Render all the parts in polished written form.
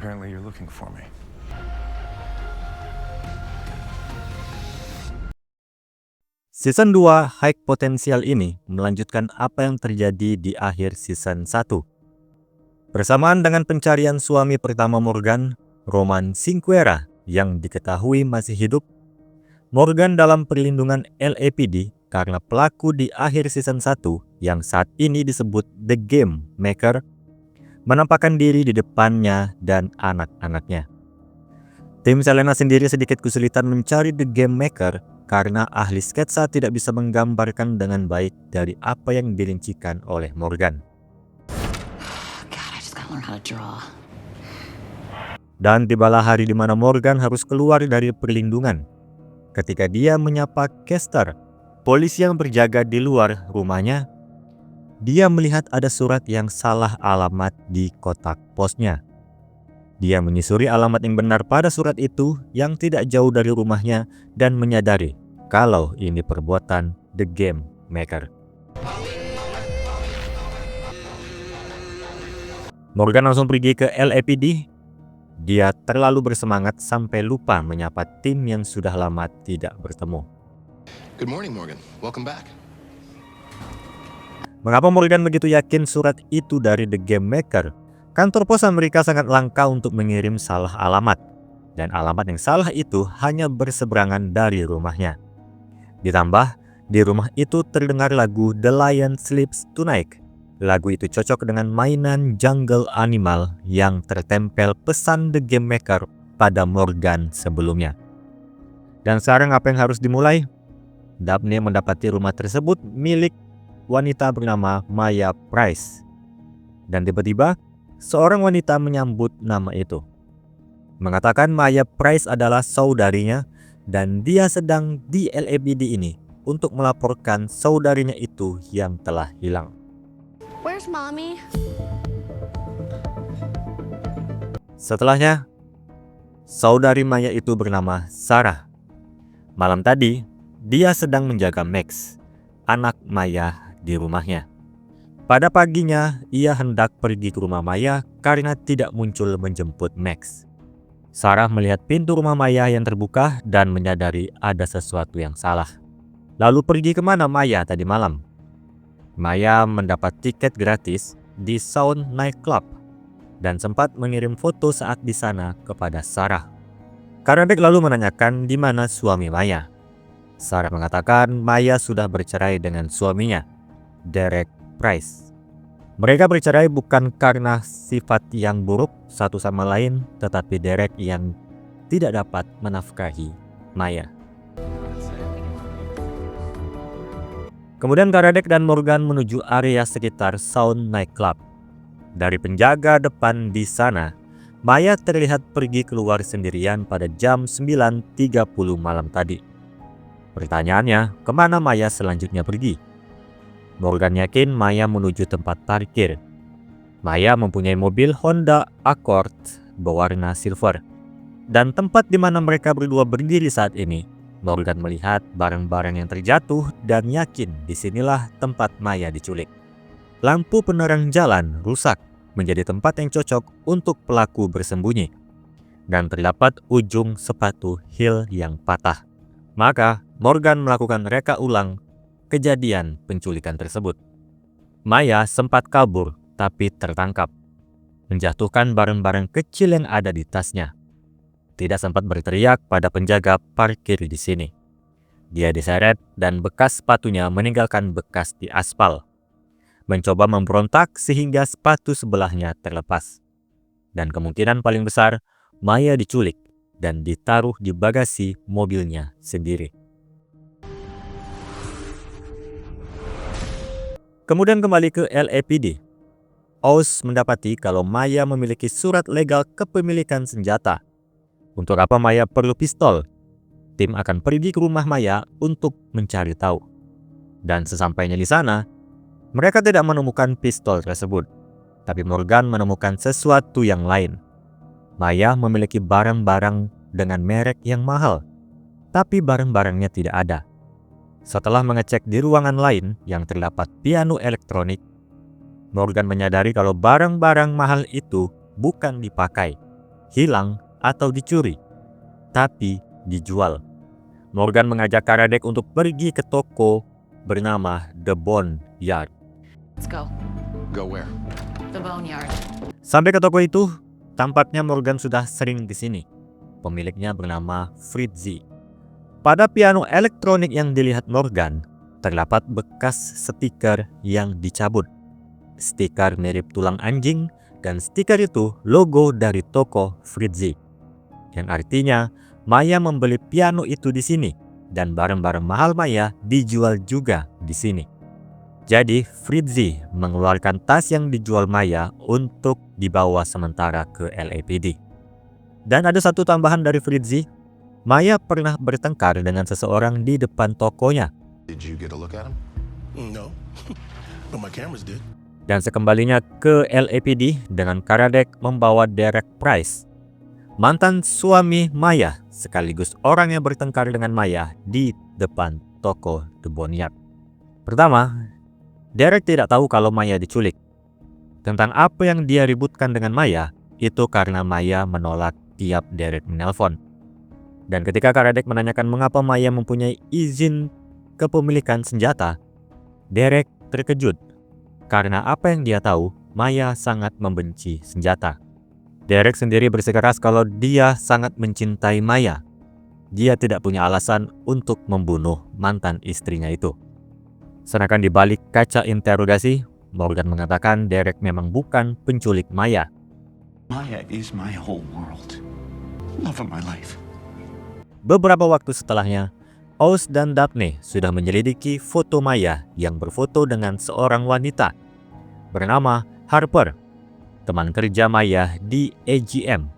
Apparently you're looking for me. Season 2 High Potential ini melanjutkan apa yang terjadi di akhir season 1. Bersamaan dengan pencarian suami pertama Morgan, Roman Cinquera, yang diketahui masih hidup, Morgan dalam perlindungan LAPD karena pelaku di akhir season 1 yang saat ini disebut The Game Maker menampakkan diri di depannya dan anak-anaknya. Tim Selena sendiri sedikit kesulitan mencari The Game Maker karena ahli sketsa tidak bisa menggambarkan dengan baik dari apa yang dirincikan oleh Morgan. God, I just gotta learn how to draw. Dan tibalah hari di mana Morgan harus keluar dari perlindungan. Ketika dia menyapa Kester, polisi yang berjaga di luar rumahnya, dia melihat ada surat yang salah alamat di kotak posnya. Dia menyusuri alamat yang benar pada surat itu yang tidak jauh dari rumahnya dan menyadari kalau ini perbuatan The Game Maker. Morgan langsung pergi ke LAPD. Dia terlalu bersemangat sampai lupa menyapa tim yang sudah lama tidak bertemu. Good morning, Morgan. Welcome back. Mengapa Morgan begitu yakin surat itu dari The Game Maker? Kantor pos Amerika sangat langka untuk mengirim salah alamat. Dan alamat yang salah itu hanya berseberangan dari rumahnya. Ditambah, di rumah itu terdengar lagu The Lion Sleeps Tonight. Lagu itu cocok dengan mainan Jungle Animal yang tertempel pesan The Game Maker pada Morgan sebelumnya. Dan sekarang apa yang harus dimulai? Daphne mendapati rumah tersebut milik wanita bernama Maya Price. Dan tiba-tiba, seorang wanita menyambut nama itu. Mengatakan Maya Price adalah saudarinya dan dia sedang di LAPD ini untuk melaporkan saudarinya itu yang telah hilang. Where's mommy? Setelahnya, saudari Maya itu bernama Sarah. Malam tadi, dia sedang menjaga Max, anak Maya di rumahnya. Pada paginya, ia hendak pergi ke rumah Maya karena tidak muncul menjemput Max. Sarah melihat pintu rumah Maya yang terbuka dan menyadari ada sesuatu yang salah. Lalu pergi kemana Maya tadi malam? Maya mendapat tiket gratis di Sound Nightclub dan sempat mengirim foto saat di sana kepada Sarah. Karadek lalu menanyakan di mana suami Maya. Sarah mengatakan Maya sudah bercerai dengan suaminya, Derek Price. Mereka bercerai bukan karena sifat yang buruk satu sama lain, tetapi Derek yang tidak dapat menafkahi Maya. Kemudian Karadek dan Morgan menuju area sekitar Sound Nightclub. Dari penjaga depan di sana, Maya terlihat pergi keluar sendirian pada jam 9.30 malam tadi. Pertanyaannya, kemana Maya selanjutnya pergi? Morgan yakin Maya menuju tempat parkir. Maya mempunyai mobil Honda Accord berwarna silver. Dan tempat di mana mereka berdua berdiri saat ini, Morgan melihat barang-barang yang terjatuh dan yakin disinilah tempat Maya diculik. Lampu penerang jalan rusak menjadi tempat yang cocok untuk pelaku bersembunyi. Dan terdapat ujung sepatu heel yang patah. Maka Morgan melakukan reka ulang kejadian penculikan tersebut. Maya sempat kabur tapi tertangkap, menjatuhkan barang-barang kecil yang ada di tasnya. Tidak sempat berteriak pada penjaga parkir di sini. Dia diseret dan bekas sepatunya meninggalkan bekas di aspal. Mencoba memberontak sehingga sepatu sebelahnya terlepas. Dan kemungkinan paling besar, Maya diculik dan ditaruh di bagasi mobilnya sendiri. Kemudian kembali ke LAPD. Oz mendapati kalau Maya memiliki surat legal kepemilikan senjata. Untuk apa Maya perlu pistol? Tim akan pergi ke rumah Maya untuk mencari tahu. Dan sesampainya di sana, mereka tidak menemukan pistol tersebut. Tapi Morgan menemukan sesuatu yang lain. Maya memiliki barang-barang dengan merek yang mahal. Tapi barang-barangnya tidak ada. Setelah mengecek di ruangan lain yang terdapat piano elektronik, Morgan menyadari kalau barang-barang mahal itu bukan dipakai. hilang, atau dicuri, tapi dijual. Morgan mengajak Karadec untuk pergi ke toko bernama The Bone Yard. Let's go. Go where? The boneyard. Sampai ke toko itu, tampaknya Morgan sudah sering di sini. Pemiliknya bernama Fritzy. Pada piano elektronik yang dilihat Morgan, terdapat bekas stiker yang dicabut. Stiker mirip tulang anjing, dan stiker itu logo dari toko Fritzy. Yang artinya, Maya membeli piano itu di sini, dan barang-barang mahal Maya dijual juga di sini. Jadi, Fritzy mengeluarkan tas yang dijual Maya untuk dibawa sementara ke LAPD. Dan ada satu tambahan dari Fritzy, Maya pernah bertengkar dengan seseorang di depan tokonya. Did you get a look at him? No, but my cameras did. Dan sekembalinya ke LAPD dengan Karadec membawa Derek Price, mantan suami Maya sekaligus orang yang bertengkar dengan Maya di depan toko The Boneyard. Pertama, Derek tidak tahu kalau Maya diculik. Tentang apa yang dia ributkan dengan Maya, itu karena Maya menolak tiap Derek menelpon. Dan ketika Karadec menanyakan mengapa Maya mempunyai izin kepemilikan senjata, Derek terkejut. Karena apa yang dia tahu, Maya sangat membenci senjata. Derek sendiri bersikeras kalau dia sangat mencintai Maya. Dia tidak punya alasan untuk membunuh mantan istrinya itu. Sedangkan di balik kaca interogasi, Morgan mengatakan Derek memang bukan penculik Maya. Maya is my whole world. Love of my life. Beberapa waktu setelahnya, Oz dan Daphne sudah menyelidiki foto Maya yang berfoto dengan seorang wanita bernama Harper, teman kerja Maya di AGM,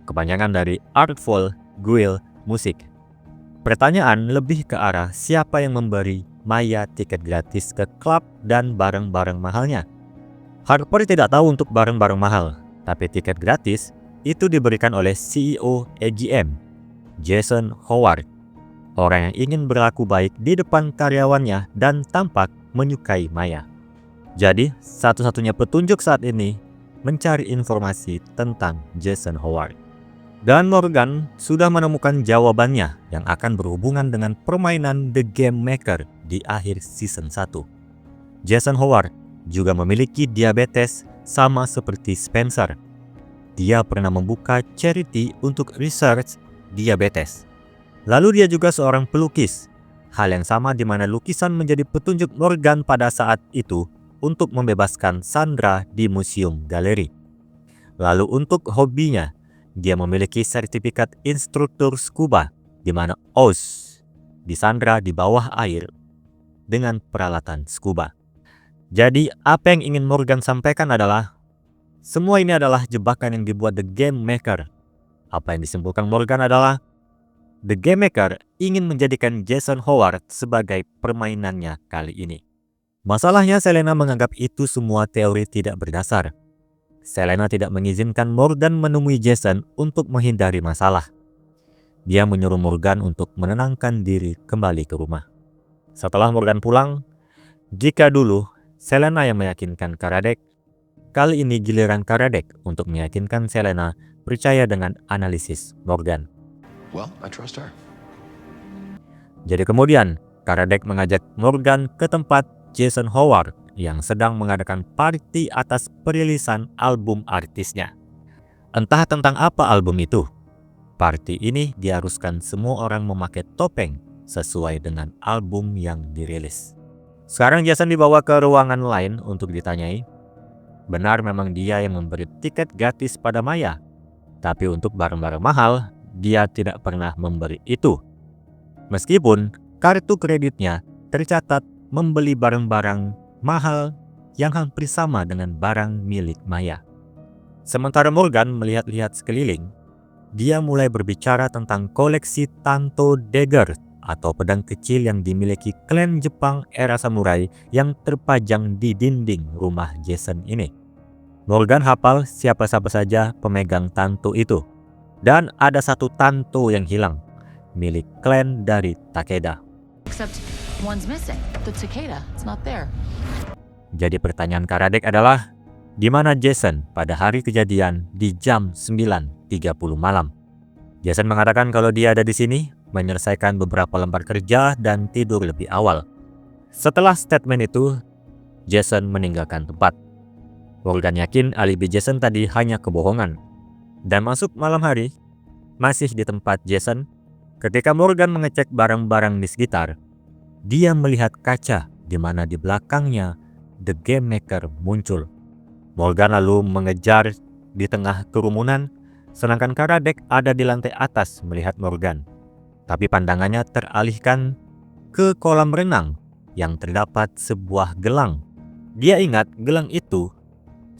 kepanjangan dari Artful Guild Music. Pertanyaan lebih ke arah siapa yang memberi Maya tiket gratis ke klub dan barang-barang mahalnya. Harper tidak tahu untuk barang-barang mahal, tapi tiket gratis itu diberikan oleh CEO AGM, Jason Howard. Orang yang ingin berlaku baik di depan karyawannya dan tampak menyukai Maya. Jadi, satu-satunya petunjuk saat ini mencari informasi tentang Jason Howard. Dan Morgan sudah menemukan jawabannya yang akan berhubungan dengan permainan The Game Maker di akhir season 1. Jason Howard juga memiliki diabetes sama seperti Spencer. Dia pernah membuka charity untuk research diabetes. Lalu dia juga seorang pelukis. Hal yang sama di mana lukisan menjadi petunjuk Morgan pada saat itu untuk membebaskan Sandra di museum galeri. Lalu untuk hobinya, dia memiliki sertifikat instruktur scuba di mana Oz di Sandra di bawah air dengan peralatan scuba. Jadi apa yang ingin Morgan sampaikan adalah semua ini adalah jebakan yang dibuat The Game Maker. Apa yang disimpulkan Morgan adalah The Game Maker ingin menjadikan Jason Howard sebagai permainannya kali ini. Masalahnya Selena menganggap itu semua teori tidak berdasar. Selena tidak mengizinkan Morgan menemui Jason untuk menghindari masalah. Dia menyuruh Morgan untuk menenangkan diri kembali ke rumah. Setelah Morgan pulang, jika dulu Selena yang meyakinkan Karadec, kali ini giliran Karadec untuk meyakinkan Selena percaya dengan analisis Morgan. Well, I trust her. Jadi kemudian, Karadec mengajak Morgan ke tempat Jason Howard yang sedang mengadakan party atas perilisan album artisnya. Entah tentang apa album itu. Party ini diharuskan semua orang memakai topeng sesuai dengan album yang dirilis. Sekarang Jason dibawa ke ruangan lain untuk ditanyai. Benar memang dia yang memberi tiket gratis pada Maya. Tapi untuk barang-barang mahal, dia tidak pernah memberi itu. Meskipun kartu kreditnya tercatat membeli barang-barang mahal yang hampir sama dengan barang milik Maya. Sementara Morgan melihat-lihat sekeliling, dia mulai berbicara tentang koleksi Tanto Dagger atau pedang kecil yang dimiliki klan Jepang era samurai yang terpajang di dinding rumah Jason ini. Morgan hafal siapa-siapa saja pemegang Tanto itu. Dan ada satu Tanto yang hilang, milik klan dari Takeda. Except one's missing. The Takeda, it's not there. Jadi pertanyaan Karadec adalah, di mana Jason pada hari kejadian di jam 9.30 30 malam. Jason mengatakan kalau dia ada di sini, menyelesaikan beberapa lembar kerja dan tidur lebih awal. Setelah statement itu, Jason meninggalkan tempat. Morgan yakin alibi Jason tadi hanya kebohongan. Dan masuk malam hari, masih di tempat Jason, ketika Morgan mengecek barang-barang di sekitar, dia melihat kaca di mana di belakangnya The Game Maker muncul. Morgan lalu mengejar di tengah kerumunan, sedangkan Karadec ada di lantai atas melihat Morgan. Tapi pandangannya teralihkan ke kolam renang yang terdapat sebuah gelang. Dia ingat gelang itu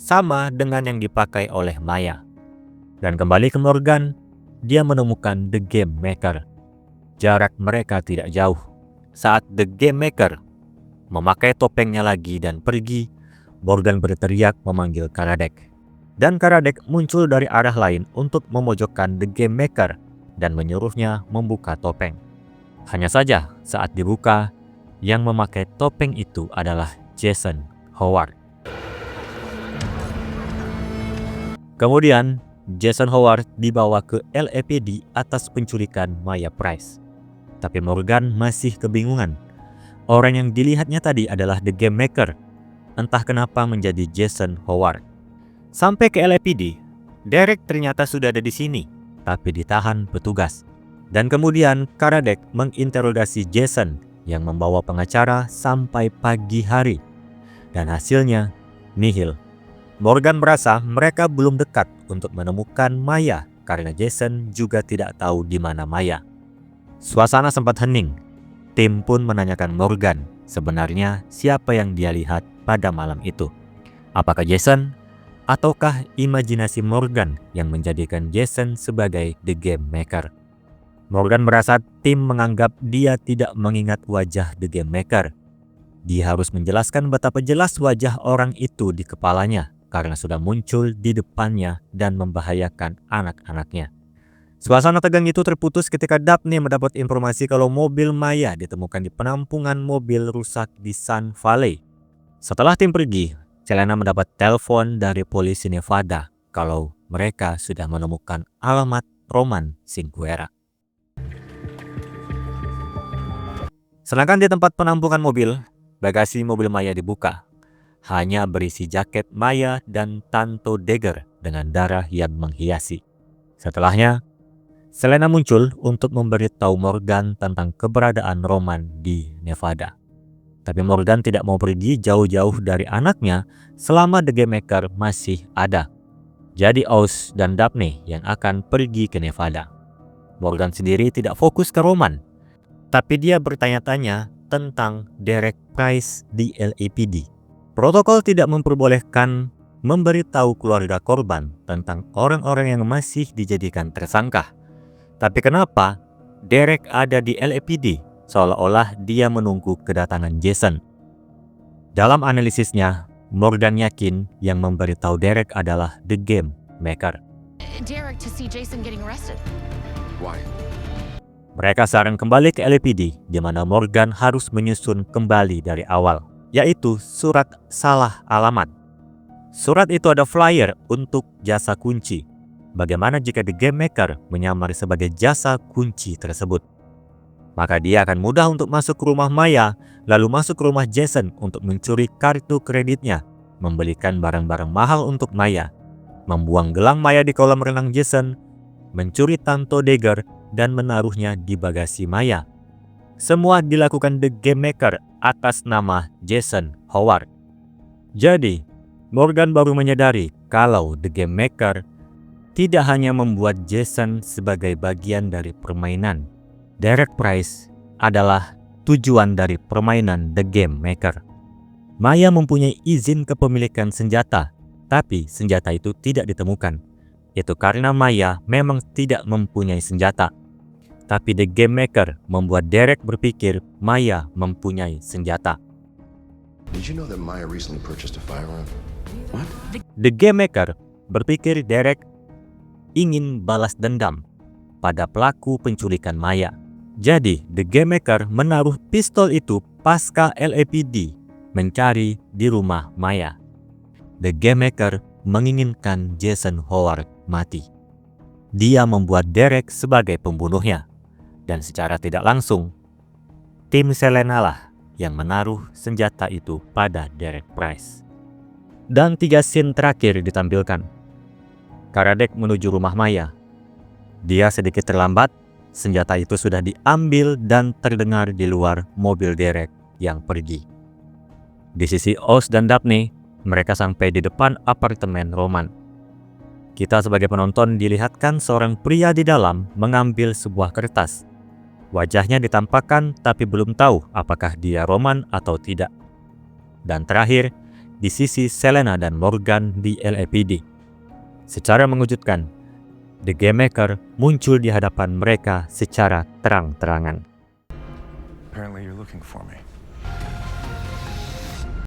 sama dengan yang dipakai oleh Maya. Dan kembali ke Morgan, dia menemukan The Game Maker. Jarak mereka tidak jauh. Saat The Game Maker memakai topengnya lagi dan pergi, Morgan berteriak memanggil Karadec. Dan Karadec muncul dari arah lain untuk memojokkan The Game Maker dan menyuruhnya membuka topeng. Hanya saja saat dibuka, yang memakai topeng itu adalah Jason Howard. Kemudian, Jason Howard dibawa ke LAPD atas penculikan Maya Price. Tapi Morgan masih kebingungan. Orang yang dilihatnya tadi adalah The Game Maker. Entah kenapa menjadi Jason Howard. Sampai ke LAPD, Derek ternyata sudah ada di sini, tapi ditahan petugas. Dan kemudian Karadec menginterogasi Jason yang membawa pengacara sampai pagi hari. Dan hasilnya nihil. Morgan merasa mereka belum dekat untuk menemukan Maya karena Jason juga tidak tahu di mana Maya. Suasana sempat hening. Tim pun menanyakan Morgan sebenarnya siapa yang dia lihat pada malam itu. Apakah Jason ataukah imajinasi Morgan yang menjadikan Jason sebagai The Game Maker? Morgan merasa tim menganggap dia tidak mengingat wajah The Game Maker. Dia harus menjelaskan betapa jelas wajah orang itu di kepalanya karena sudah muncul di depannya dan membahayakan anak-anaknya. Suasana tegang itu terputus ketika Daphne mendapat informasi kalau mobil Maya ditemukan di penampungan mobil rusak di Sun Valley. Setelah tim pergi, Selena mendapat telepon dari polisi Nevada kalau mereka sudah menemukan alamat Roman Cinquera. Sedangkan di tempat penampungan mobil, bagasi mobil Maya dibuka. Hanya berisi jaket Maya dan Tanto Dagger dengan darah yang menghiasi. Setelahnya, Selena muncul untuk memberitahu Morgan tentang keberadaan Roman di Nevada. Tapi Morgan tidak mau pergi jauh-jauh dari anaknya selama The Game Maker masih ada. Jadi Oz dan Daphne yang akan pergi ke Nevada. Morgan sendiri tidak fokus ke Roman, tapi dia bertanya-tanya tentang Derek Price di LAPD. Protokol tidak memperbolehkan memberitahu keluarga korban tentang orang-orang yang masih dijadikan tersangka. Tapi kenapa Derek ada di LAPD seolah-olah dia menunggu kedatangan Jason? Dalam analisisnya, Morgan yakin yang memberitahu Derek adalah The Game Maker. Derek to see Jason getting arrested. Why? Mereka sekarang kembali ke LAPD di mana Morgan harus menyusun kembali dari awal, yaitu surat salah alamat. Surat itu ada flyer untuk jasa kunci. Bagaimana jika The Game Maker menyamar sebagai jasa kunci tersebut? Maka dia akan mudah untuk masuk ke rumah Maya, lalu masuk ke rumah Jason untuk mencuri kartu kreditnya, membelikan barang-barang mahal untuk Maya, membuang gelang Maya di kolam renang Jason, mencuri Tanto Dagger, dan menaruhnya di bagasi Maya. Semua dilakukan The Game Maker atas nama Jason Howard. Jadi, Morgan baru menyadari kalau The Game Maker tidak hanya membuat Jason sebagai bagian dari permainan. Derek Price adalah tujuan dari permainan The Game Maker. Maya mempunyai izin kepemilikan senjata, tapi senjata itu tidak ditemukan. Itu karena Maya memang tidak mempunyai senjata. Tapi The Game Maker membuat Derek berpikir Maya mempunyai senjata. Did you know that Maya recently purchased a firearm? What? The Game Maker berpikir Derek ingin balas dendam pada pelaku penculikan Maya. Jadi, The Game Maker menaruh pistol itu pasca LAPD mencari di rumah Maya. The Game Maker menginginkan Jason Howard mati. dia membuat Derek sebagai pembunuhnya. Dan secara tidak langsung, tim Selena lah yang menaruh senjata itu pada Derek Price. Dan 3 scene terakhir ditampilkan. Karadec menuju rumah Maya. Dia sedikit terlambat, senjata itu sudah diambil dan terdengar di luar mobil Derek yang pergi. Di sisi Oz dan Daphne, mereka sampai di depan apartemen Roman. Kita sebagai penonton dilihatkan seorang pria di dalam mengambil sebuah kertas. Wajahnya ditampakkan tapi belum tahu apakah dia Roman atau tidak. Dan terakhir, di sisi Selena dan Morgan di LAPD. Secara mengejutkan, The Game Maker muncul di hadapan mereka secara terang-terangan. Apparently you're looking for me.